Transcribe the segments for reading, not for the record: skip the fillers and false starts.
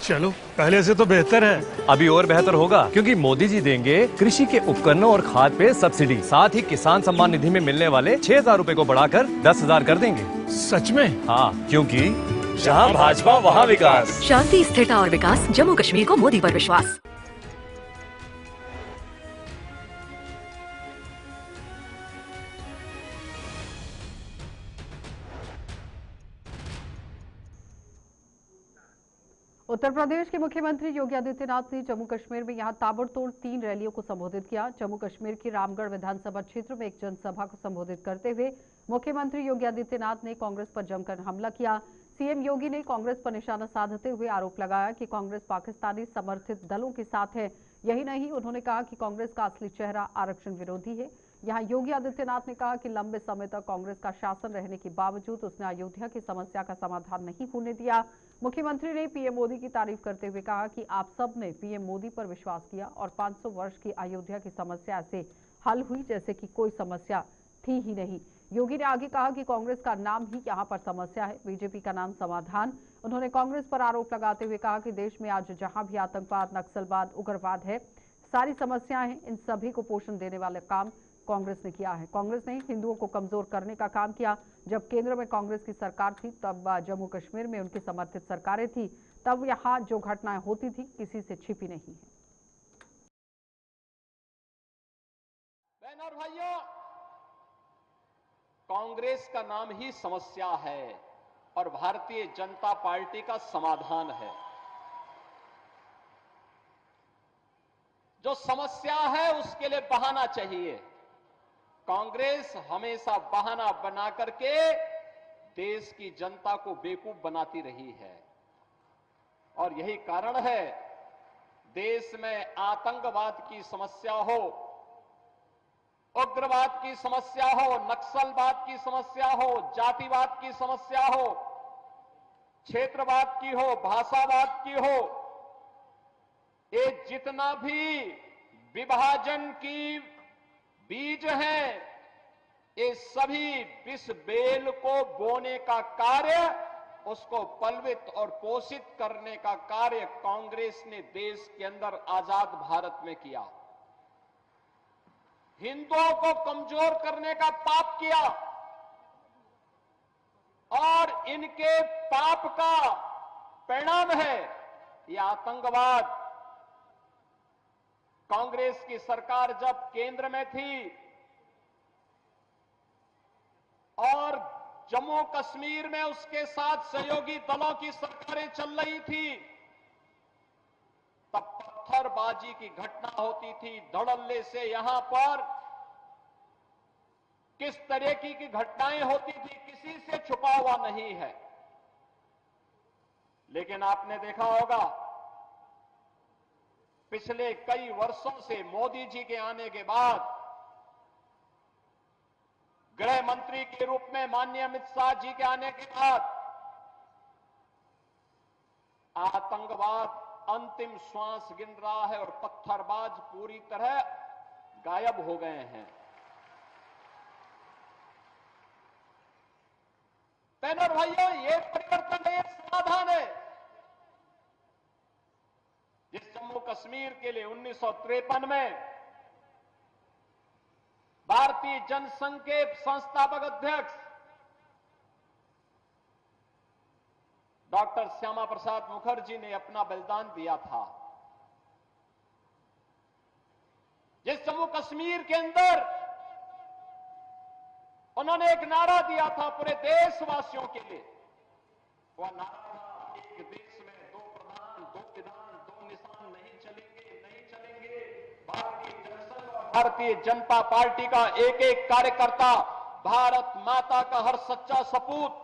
चलो पहले से तो बेहतर है। अभी और बेहतर होगा क्योंकि मोदी जी देंगे कृषि के उपकरणों और खाद पे सब्सिडी, साथ ही किसान सम्मान निधि में मिलने वाले 6,000 रूपए को बढ़ाकर 10,000 कर देंगे। सच में? हाँ, क्योंकि जहाँ भाजपा वहाँ विकास। शांति, स्थिरता और विकास, जम्मू कश्मीर को मोदी पर विश्वास। उत्तर प्रदेश के मुख्यमंत्री योगी आदित्यनाथ ने जम्मू कश्मीर में यहां ताबड़तोड़ 3 रैलियों को संबोधित किया। जम्मू कश्मीर की रामगढ़ विधानसभा क्षेत्र में एक जनसभा को संबोधित करते हुए मुख्यमंत्री योगी आदित्यनाथ ने कांग्रेस पर जमकर हमला किया। सीएम योगी ने कांग्रेस पर निशाना साधते हुए आरोप लगाया कि कांग्रेस पाकिस्तानी समर्थित दलों के साथ है। यही नहीं, उन्होंने कहा कि कांग्रेस का असली चेहरा आरक्षण विरोधी है। यहां योगी आदित्यनाथ ने कहा कि लंबे समय तक कांग्रेस का शासन रहने के बावजूद उसने अयोध्या की समस्या का समाधान नहीं होने दिया। मुख्यमंत्री ने पीएम मोदी की तारीफ करते हुए कहा कि आप सब ने पीएम मोदी पर विश्वास किया और 500 वर्ष की अयोध्या की समस्या से हल हुई जैसे कि कोई समस्या थी ही नहीं। योगी ने आगे कहा कि कांग्रेस का नाम ही यहां पर समस्या है, बीजेपी का नाम समाधान। उन्होंने कांग्रेस पर आरोप लगाते हुए कहा कि देश में आज जहां भी आतंकवाद, नक्सलवाद, उग्रवाद है, सारी समस्याएं हैं, इन सभी को पोषण देने वाले काम कांग्रेस ने किया है। कांग्रेस ने हिंदुओं को कमजोर करने का काम किया। जब केंद्र में कांग्रेस की सरकार थी तब जम्मू कश्मीर में उनकी समर्थित सरकारें थी, तब यहां जो घटनाएं होती थी किसी से छिपी नहीं है। बहनों और भाइयों, कांग्रेस का नाम ही समस्या है और भारतीय जनता पार्टी का समाधान है। जो समस्या है उसके लिए बहाना चाहिए। कांग्रेस हमेशा बहाना बना करके देश की जनता को बेवकूफ बनाती रही है और यही कारण है देश में आतंकवाद की समस्या हो, उग्रवाद की समस्या हो, नक्सलवाद की समस्या हो, जातिवाद की समस्या हो, क्षेत्रवाद की हो, भाषावाद की हो, ये जितना भी विभाजन की बीज हैं, ये सभी विष बेल को बोने का कार्य, उसको पलवित और पोषित करने का कार्य कांग्रेस ने देश के अंदर आजाद भारत में किया। हिंदुओं को कमजोर करने का पाप किया और इनके पाप का परिणाम है यह आतंकवाद। कांग्रेस की सरकार जब केंद्र में थी और जम्मू कश्मीर में उसके साथ सहयोगी दलों की सरकारें चल रही थी, तब पत्थरबाजी की घटना होती थी। धड़ल्ले से यहां पर किस तरह की घटनाएं होती थी किसी से छुपा हुआ नहीं है। लेकिन आपने देखा होगा पिछले कई वर्षों से मोदी जी के आने के बाद गृह मंत्री के रूप में माननीय अमित शाह जी के आने के बाद आतंकवाद अंतिम श्वास गिन रहा है और पत्थरबाज पूरी तरह गायब हो गए हैं। बहनों और भाइयों, ये परिवर्तन है, समाधान है। जिस जम्मू कश्मीर के लिए 1953 में भारतीय जनसंघ के संस्थापक अध्यक्ष डॉक्टर श्यामा प्रसाद मुखर्जी ने अपना बलिदान दिया था, जिस जम्मू कश्मीर के अंदर उन्होंने एक नारा दिया था पूरे देशवासियों के लिए, वह नारा था, एक देश में दो प्रधान, दो विधान, दो निशान नहीं चलेंगे, नहीं चलेंगे। भारतीय जनसंघ और भारतीय जनता पार्टी का एक एक कार्यकर्ता भारत माता का हर सच्चा सपूत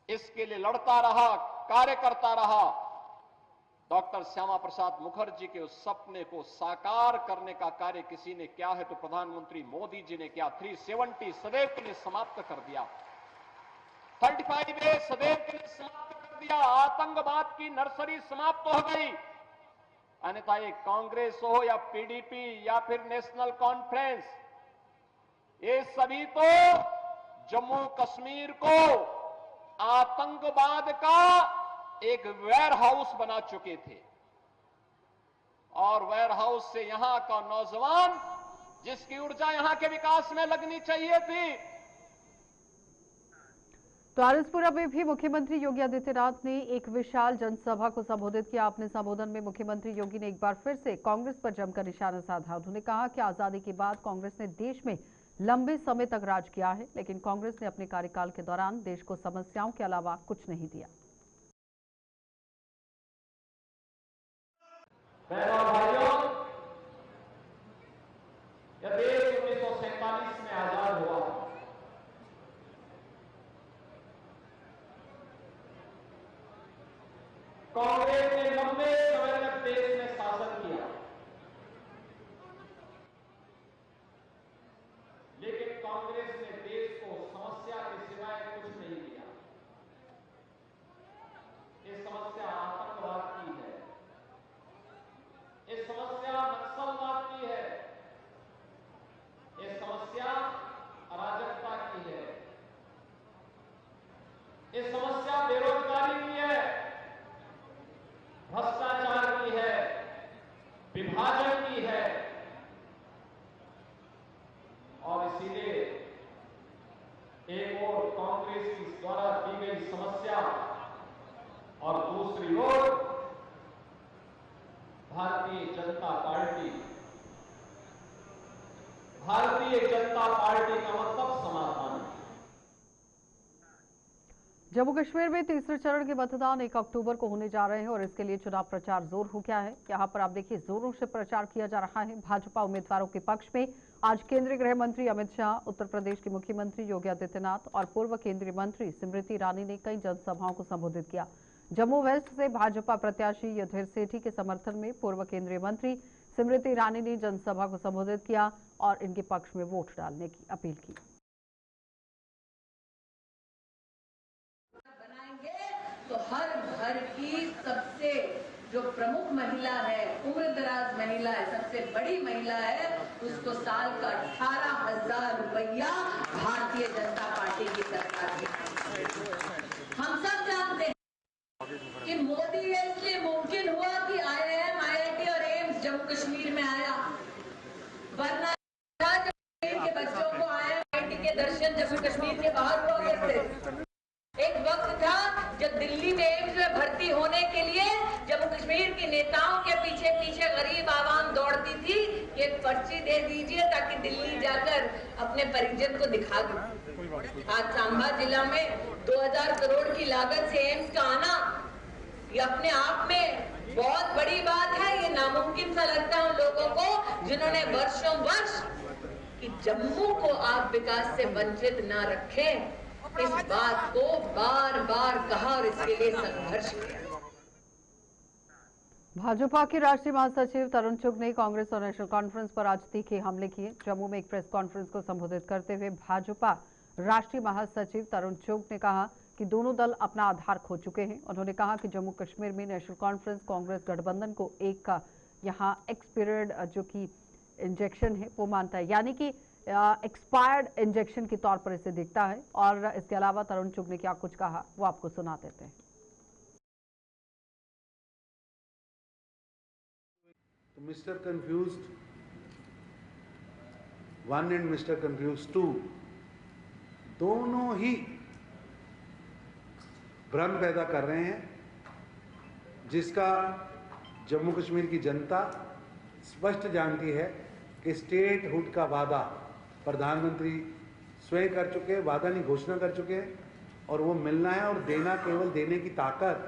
इसके लिए लड़ता रहा, कार्य करता रहा। डॉक्टर श्यामा प्रसाद मुखर्जी के उस सपने को साकार करने का कार्य किसी ने किया है तो प्रधानमंत्री मोदी जी ने किया। 370 सदैव के लिए समाप्त कर दिया, 35A सदैव के लिए समाप्त कर दिया। आतंकवाद की नर्सरी समाप्त हो गई। अन्यथा ये कांग्रेस हो या पीडीपी या फिर नेशनल कॉन्फ्रेंस, ये सभी तो जम्मू कश्मीर को आतंकवाद का एक वेयर हाउस बना चुके थे और वेयर हाउस से यहां का नौजवान जिसकी ऊर्जा यहां के विकास में लगनी चाहिए थी। तो आरएसपुरा में भी मुख्यमंत्री योगी आदित्यनाथ ने एक विशाल जनसभा को संबोधित किया। अपने संबोधन में मुख्यमंत्री योगी ने एक बार फिर से कांग्रेस पर जमकर निशाना साधा। उन्होंने कहा कि आजादी के बाद कांग्रेस ने देश में लंबे समय तक राज किया है, लेकिन कांग्रेस ने अपने कार्यकाल के दौरान देश को समस्याओं के अलावा कुछ नहीं दिया। बहनों और भाइयों, यह देश 1947 में आजाद हुआ। कांग्रेस ने लंबे समय तक देश में शासन किया, लेकिन कांग्रेस ने देश को समस्या के सिवाय कुछ नहीं दिया। ये समस्या आतंकवाद की है, ये समस्या नक्सलवाद की है, ये समस्या अराजकता की है, ये समस्या बेरोजगारी की है, भ्रष्टाचार की है, विभाजन की है। और इसीलिए एक ओर कांग्रेस की द्वारा दी गई समस्या और दूसरी ओर भारतीय जनता पार्टी का मतलब समाधान है। जम्मू कश्मीर में तीसरे चरण के मतदान 1 अक्टूबर को होने जा रहे हैं और इसके लिए चुनाव प्रचार जोर हो गया है। यहां पर आप देखिए जोरों से प्रचार किया जा रहा है। भाजपा उम्मीदवारों के पक्ष में आज केंद्रीय गृह मंत्री अमित शाह, उत्तर प्रदेश के मुख्यमंत्री योगी आदित्यनाथ और पूर्व केंद्रीय मंत्री स्मृति ईरानी ने कई जनसभाओं को संबोधित किया। जम्मू वेस्ट से भाजपा प्रत्याशी युधिर सेठी के समर्थन में पूर्व केंद्रीय मंत्री स्मृति ईरानी ने जनसभा को संबोधित किया और इनके पक्ष में वोट डालने की अपील की। तो हर घर की सबसे जो प्रमुख महिला है, उम्रदराज महिला है, सबसे बड़ी महिला है, उसको साल का 18,000 रुपया भारतीय जनता पार्टी की सरकार देती। हम सब जानते हैं कि मोदी इसलिए मुमकिन हुआ कि IIM, IIT और एम्स जम्मू कश्मीर में आया, वरना के बच्चों को IIM, IIT के दर्शन जम्मू कश्मीर के बाहर हुआ करते। एक वक्त था जब दिल्ली में एम्स में भर्ती होने के लिए जम्मू कश्मीर के नेताओं के पीछे पीछे गरीब आवाम दौड़ती थी कि एक पर्ची दे दीजिए ताकि दिल्ली जाकर अपने परिजन को दिखा दो। आज सांबा जिला में 2000 करोड़ की लागत से एम्स का आना ये अपने आप में बहुत बड़ी बात है। ये नामुमकिन सा लगता है उन लोगों को जिन्होंने वर्षों वर्ष कि जम्मू को आप विकास से वंचित न रखें, इस बात को बार बार कहा और इसके लिए संघर्ष किया। भाजपा के राष्ट्रीय महासचिव तरुण चुग ने कांग्रेस और नेशनल कॉन्फ्रेंस पर आज तीखे हमले किए। जम्मू में एक प्रेस कॉन्फ्रेंस को संबोधित करते हुए भाजपा राष्ट्रीय महासचिव तरुण चुग ने कहा कि दोनों दल अपना आधार खो चुके हैं। उन्होंने कहा कि जम्मू कश्मीर में नेशनल कॉन्फ्रेंस कांग्रेस गठबंधन को एक का यहाँ एक्सपीरियड जो कि इंजेक्शन है वो मानता है, यानी कि एक्सपायर्ड इंजेक्शन के तौर पर इसे दिखता है। और इसके अलावा तरुण चुग ने क्या कुछ कहा वो आपको सुना देते हैं। तो mister confused 1 and mister confused 2 दोनों ही भ्रम पैदा कर रहे हैं, जिसका जम्मू कश्मीर की जनता स्पष्ट जानती है कि स्टेट हुड का वादा प्रधानमंत्री स्वयं कर चुके हैं, वादा नहीं घोषणा कर चुके हैं, और वो मिलना है और देना, केवल देने की ताकत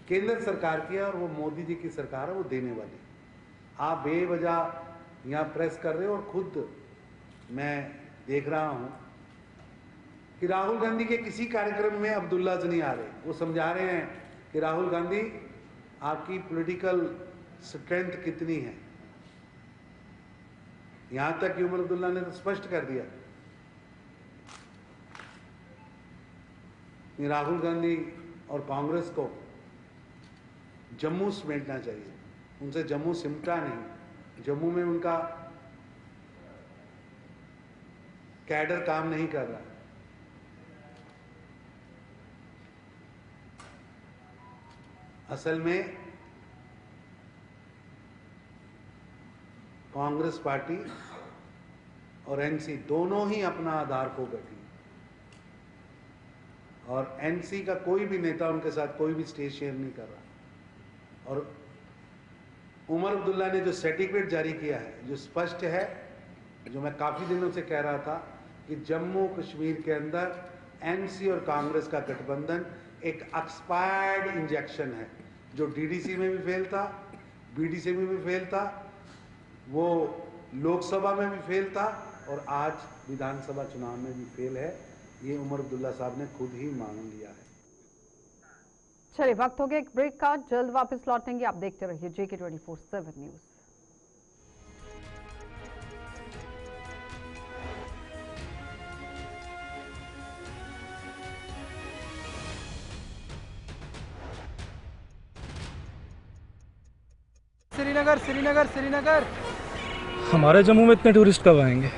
केंद्र सरकार की है और वो मोदी जी की सरकार है, वो देने वाली। आप बेवजह यहाँ प्रेस कर रहे हो और खुद मैं देख रहा हूं कि राहुल गांधी के किसी कार्यक्रम में अब्दुल्ला जी नहीं आ रहे। वो समझा रहे हैं कि राहुल गांधी आपकी पॉलिटिकल स्ट्रेंथ कितनी है। यहां तक कि उमर अब्दुल्ला ने तो स्पष्ट कर दिया कि राहुल गांधी और कांग्रेस को जम्मू समेटना चाहिए। उनसे जम्मू सिमटा नहीं, जम्मू में उनका कैडर काम नहीं कर रहा। असल में कांग्रेस पार्टी और एनसी दोनों ही अपना आधार खो बैठी और एनसी का कोई भी नेता उनके साथ कोई भी स्टेज शेयर नहीं कर रहा। और उमर अब्दुल्ला ने जो सर्टिफिकेट जारी किया है, जो स्पष्ट है, जो मैं काफी दिनों से कह रहा था कि जम्मू कश्मीर के अंदर एनसी और कांग्रेस का गठबंधन एक एक्सपायर्ड इंजेक्शन है, जो डीडीसी में भी फेल था, बीडीसी में भी फेल था, वो लोकसभा में भी फेल था और आज विधानसभा चुनाव में भी फेल है। ये उमर अब्दुल्ला साहब ने खुद ही मान लिया है। चलिए, वक्त हो गया एक ब्रेक का, जल्द वापस लौटेंगे। आप देखते रहिए JK 24/7 न्यूज। श्रीनगर। हमारे जम्मू में इतने टूरिस्ट कब आएंगे?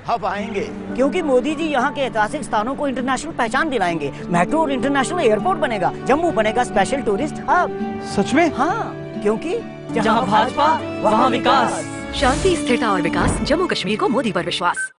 अब आएंगे, क्योंकि मोदी जी यहाँ के ऐतिहासिक स्थानों को इंटरनेशनल पहचान दिलाएंगे। मेट्रो और इंटरनेशनल एयरपोर्ट बनेगा, जम्मू बनेगा स्पेशल टूरिस्ट हब। सच में? हाँ, क्योंकि जहाँ भाजपा वहाँ विकास। शांति, स्थिरता और विकास, जम्मू कश्मीर को मोदी पर विश्वास।